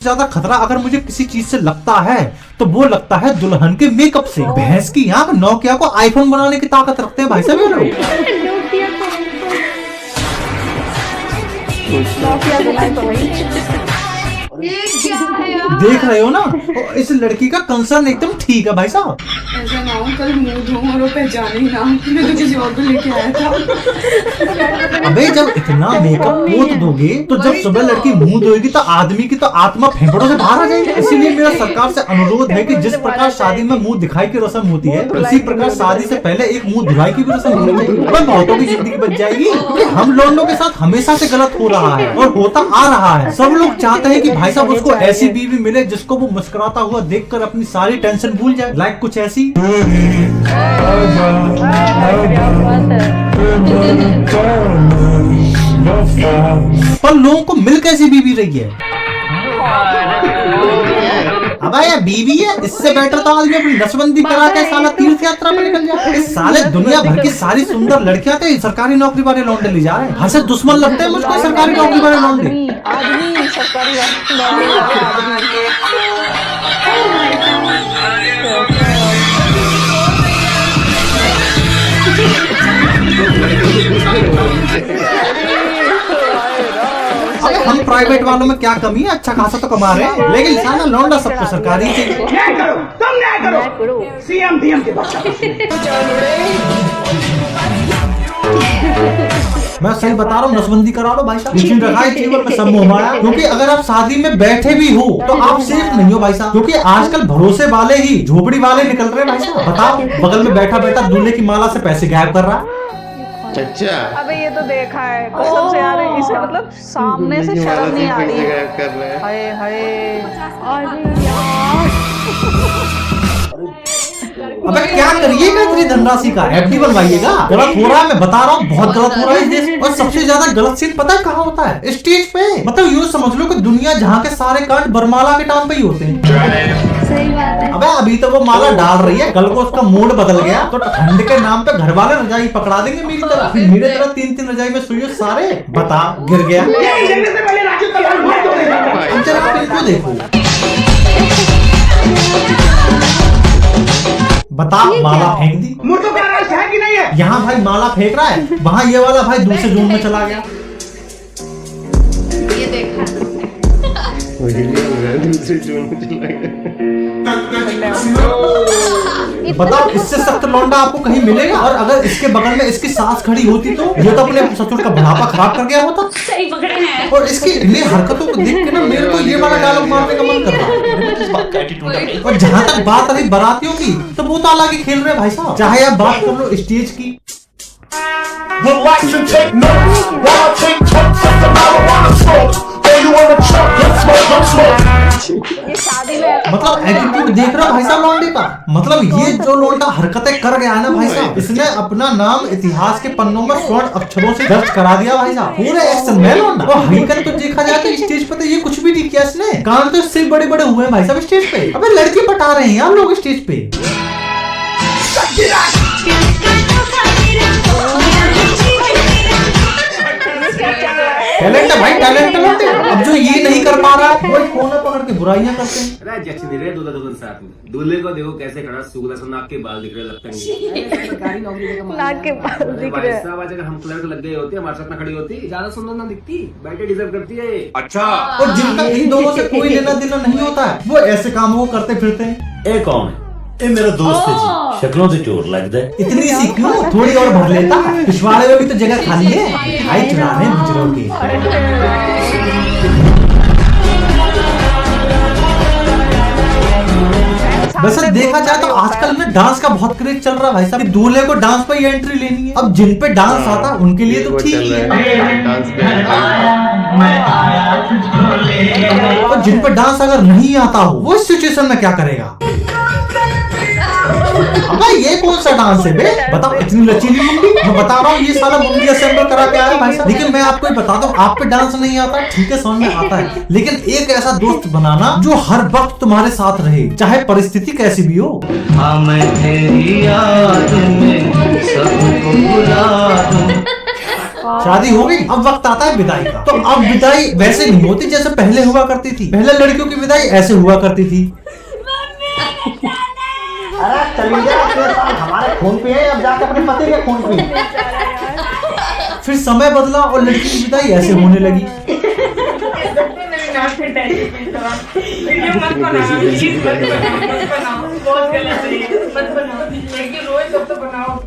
ज्यादा खतरा अगर मुझे किसी चीज से लगता है तो वो लगता है दुल्हन के मेकअप से। भैंस की आंख नोकिया को आईफोन बनाने की ताकत रखते हैं भाई साहब ये लोग। देख रहे हो ना, इस लड़की का कंसर्न एकदम ठीक है भाई साहब। ऐसा ना हो कल मुंह धो और वो पहचाने ही ना, मैं तो किसी और को लेके आया था। अबे जब इतना मेकअप पोत दोगे तो जब सुबह लड़की मुंह धोएगी तो आदमी की तो आत्मा फेफड़ों से बाहर आ जाएगी। इसीलिए मेरा सरकार से अनुरोध है कि जिस प्रकार शादी में मुंह दिखाई की रस्म होती है, उसी प्रकार शादी से पहले एक मुंह धुलाई की भी रस्म होनी चाहिए। बहुतों की जिंदगी बच जाएगी, क्योंकि हम लोगों के साथ हमेशा से गलत हो रहा है और होता आ रहा है। सब लोग चाहते हैं कि भाई साहब उसको ऐसी बीवी मिले जिसको वो मुस्कुराता हुआ देखकर अपनी सारी टेंशन भूल जाए। लाइक कुछ ऐसी। पर लोगों को मिल कैसी बीवी रही है? अब ये बीवी है, इससे बेटर तो आदमी अपनी नसबंदी करा के साला तीर्थ यात्रा पर निकल जाए। इस साले दुनिया भर की सारी सुंदर लड़कियां तो सरकारी नौकरी वाले लौंडे ले जा रहे हैं। हर से दुश्मन लगते हैं मुझको सरकारी नौकरी वाले लौंडे। आदमी सरकारी अरे हम प्राइवेट वालों में क्या कमी है, अच्छा खासा तो कमा रहे हैं, लेकिन साला लौंडा सबको सरकारी चाहिए। न्याय करो, तुम न्याय करो, सीएम डीएम के बच्चा। मैं सही बता रहा हूँ, नसबंदी करा लो भाई साहब। लेकिन रखा है जीवन में सब मोहमाया, क्योंकि अगर आप शादी में बैठे भी हो तो आप सेफ नहीं हो भाई साहब, क्योंकि आजकल भरोसे वाले ही झोपड़ी वाले निकल रहे हैं भाई साहब। बताओ, बगल में बैठा बैठा दूल्हे की माला से पैसे गायब कर रहा है। अच्छा, अबे ये तो देखा है कसम से यार, इसे मतलब सामने से शर्म नहीं आ रही है। हाय हाय अरे यार, अबे क्या करिएगा इतनी धनराशि का? एफडी बनवाइएगा। गलत हो रहा है, मैं बता रहा हूँ, बहुत गलत हो रहा है इस देश में। और सबसे ज्यादा गलत सीन पता है कहाँ होता है? स्टेज पे। मतलब यूँ समझ लो कि दुनिया जहाँ के सारे कांड बरमाला के टाइम पे ही होते हैं। सही बात है। अबे अभी तो वो माला डाल रही है, कल को उसका मूड बदल गया तो ठंड के नाम पे घर वाले रजाई पकड़ा देंगे मेरी तरफ। मेरे तरफ 3-3 रजाई में सोइए सारे। बता, गिर गया। इनको देखो, बता, माला फेंक दी। मुर्दों का राज है कि नहीं है? यहाँ भाई माला फेंक रहा है, वहाँ ये वाला भाई दूसरे जोन में चला गया। ये देखा दूसरे जोन में चला गया। बताओ, इससे सख्त लौंडा आपको कहीं मिलेगा? और अगर इसके बगल में इसकी सास खड़ी होती तो ये तो अपने ससुर का बुढ़ापा खराब कर गया होता। सही पकड़े हैं। और इसकी इन्हीं हरकतों को देख के ना मेरे को ये वाला डायलॉग मारने का मन कर रहा है। और जहाँ तक बात रही बारातियों की, तो वो तो अलग ही खेल रहे भाई साहब। चाहे आप बात कर लो स्टेज की, Would like to take notes while I take totes of the marijuana smoke. Or you wanna chop, don't smoke. ये शादी में मतलब एटीट्यूड देख रहा भाई साहब लौंडे का। मतलब ये जो लौंडा हरकतें कर गया है ना भाई साहब, इसने अपना नाम इतिहास के पन्नों में स्वर्ण अक्षरों से दर्ज करा दिया भाई साहब। पूरे एक्शन में लौंडा। और हकीकत तो देखा जाए तो स्टेज पे तो ये कुछ भी नहीं किया इसने। कान तो इससे बड़े बड़े हुए हैं भाई साहब स्टेज पे। अबे लड़की पटा रहे हैं यार लोग स्टेज पे। टैलेंट है भाई, टैलेंट है। अब जो ये नहीं कर पा रहा है वो फोन पकड़ के बुराइयां करते हैं। अरे जच नहीं रहे दूल्हा दुल्हन साथ में। दूल्हे को देखो कैसे खड़ा, सुगला सा नाक के बाल दिख रहे, लगता नहीं सरकारी नौकरी नाक के बाल दिख रहे हैं। साहब अगर हम क्लर्क लग गए होते, हमारे साथ में खड़ी होती, ज्यादा सुंदर ना दिखती, बेटे डिजर्व करती है। अच्छा, और जिनका इन दोनों से कोई लेना देना नहीं होता है, वो ऐसे कामों को करते फिरते हैं। ए कौन है? ए मेरा दोस्त है जी, शक्लों से चोर लगता है। इतनी सी क्यों, थोड़ी और भर लेता। पिछवाड़े में भी तो जगह खाली है। आई चुराने गुजरों की। वैसे देखा जाए तो आजकल में डांस का बहुत क्रेज चल रहा है भाई साहब। दूल्हे को डांस पे ही एंट्री लेनी है। अब जिन पे डांस आता है उनके लिए तो ठीक है, और जिन पे डांस अगर नहीं आता हो वो इस सिचुएशन में क्या करेगा? अबे ये कौन सा डांस है बे? बताओ, इतनी लचीली मुंडी। मैं बता रहा हूँ ये साला मुंडी असेंबल करा के आया भाई साहब। लेकिन मैं आपको बता दूं, आप पे डांस नहीं आता, ठीक है, समझ में आता है, लेकिन एक ऐसा दोस्त बनाना जो हर वक्त तुम्हारे साथ रहे, चाहे परिस्थिति कैसी भी हो। हाँ मैं तेरी याद में सबको भुला दूं। शादी हो गई, अब वक्त आता है विदाई का। तो अब विदाई वैसे नहीं होती जैसे पहले हुआ करती थी। पहले लड़कियों की विदाई ऐसे हुआ करती थी। अरे चली जा, हमारे खून पे है, अब जाके अपने पति के खून पे। फिर समय बदला और लड़की की विदाई ऐसे होने लगी।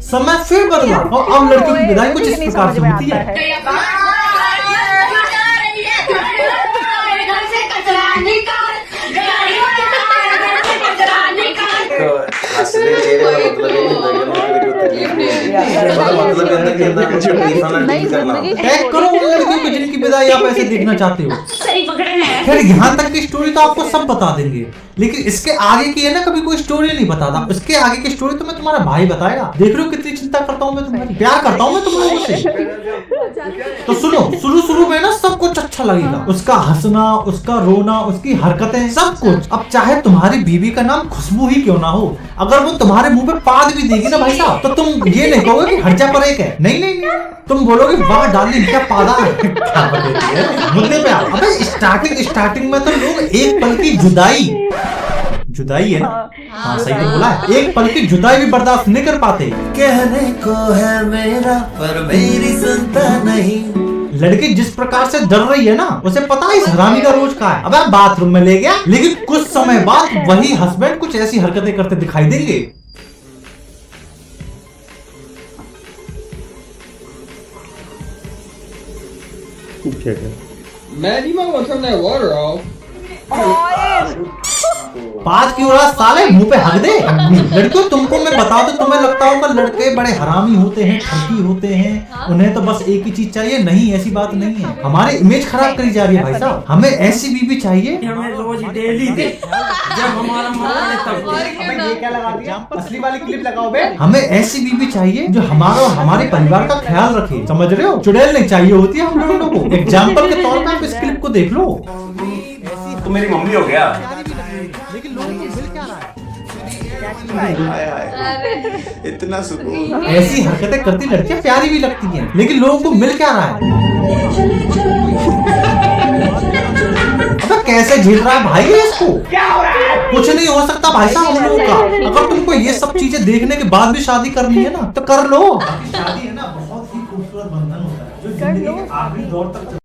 समय फिर बदला और अब लड़की की विदाई कुछ इस प्रकार से होती है। टैग करो उन लड़कियों को जिनकी विदाई आप ऐसे देखना चाहते हो। सही पकड़े हैं। खैर यहाँ तक की स्टोरी तो आपको सब बता देंगे, लेकिन इसके आगे की है ना कभी कोई स्टोरी नहीं बताता। इसके आगे की स्टोरी तो मैं तुम्हारा भाई बताएगा। देख रहे हो कितनी चिंता करता हूँ मैं तुम्हारी, प्यार करता हूँ मैं तुम लोगों से। तो सुनो, शुरू में ना सब कुछ अच्छा लगेगा, उसका हंसना, उसका रोना, उसकी हरकतें, सब कुछ। अब चाहे तुम्हारी बीवी का नाम खुशबू ही क्यों ना हो, अगर वो तुम्हारे मुंह पे पाद भी देगी ना भाई साहब, तो तुम ये नहीं कहोगे कि हर्जा पर एक है। नहीं, तुम बोलोगे वाह डार्लिंग क्या पादा है। क्या बतेती है मुद्दे पे आप। अबे स्टार्टिंग में तो लोग एक पल की जुदाई है ना, हाँ सही तो बोला है, एक पल की जुदाई भी बर्दाश्त नहीं कर पाते। कहने को है मेरा पर मेरी सुनता नहीं। लड़की जिस प्रकार से डर रही है ना, उसे पता है इस हरामी का रोज का है। अबे बाथरूम में ले गया, लेकिन कुछ समय बाद वही हस्बैंड कुछ ऐसी हरकतें करते दिखाई देंगे। Man, you might want to turn that water off. बात की उड़ा साले मुंह पे हक दे। लड़कियों तुमको मैं बता दूं, तुम्हें लगता होगा लड़के बड़े हरामी होते हैं, ठगी होते हैं, उन्हें तो बस एक ही चीज चाहिए। नहीं, ऐसी बात नहीं है। हमारी इमेज खराब करी जा रही है भाई साहब। हमें ऐसी बीवी चाहिए हमें रोज डेली दे, जब हमारा मन करे तब दे। अबे ये क्या लगा दिया? असली वाली क्लिप लगाओ बे। हमें ऐसी बीवी चाहिए जो हमारा और हमारे परिवार का ख्याल रखे। समझ रहे हो? चुड़ैल नहीं चाहिए होती है हम लोगों को। एग्जाम्पल के तौर पर आप इस क्लिप को देख लो। तो मेरी मम्मी हो गया। लेकिन लोगों को मिल क्या रहा है? इतना सुकून। ऐसी हरकतें करती लड़कियां प्यारी भी लगती हैं, लेकिन लोगों को मिल क्या रहा है? अबे कैसे झेल रहा है भाई इसको? क्या हो रहा है? कुछ नहीं हो सकता भाई साहब हम लोगों का। अगर तुमको ये सब चीजें देखने के बाद भी शादी करनी है ना, तो कर लो। शादी है ना बहुत ही खूबसूरत बंधन होता है जो जिंदगी के आखिरी दौर तक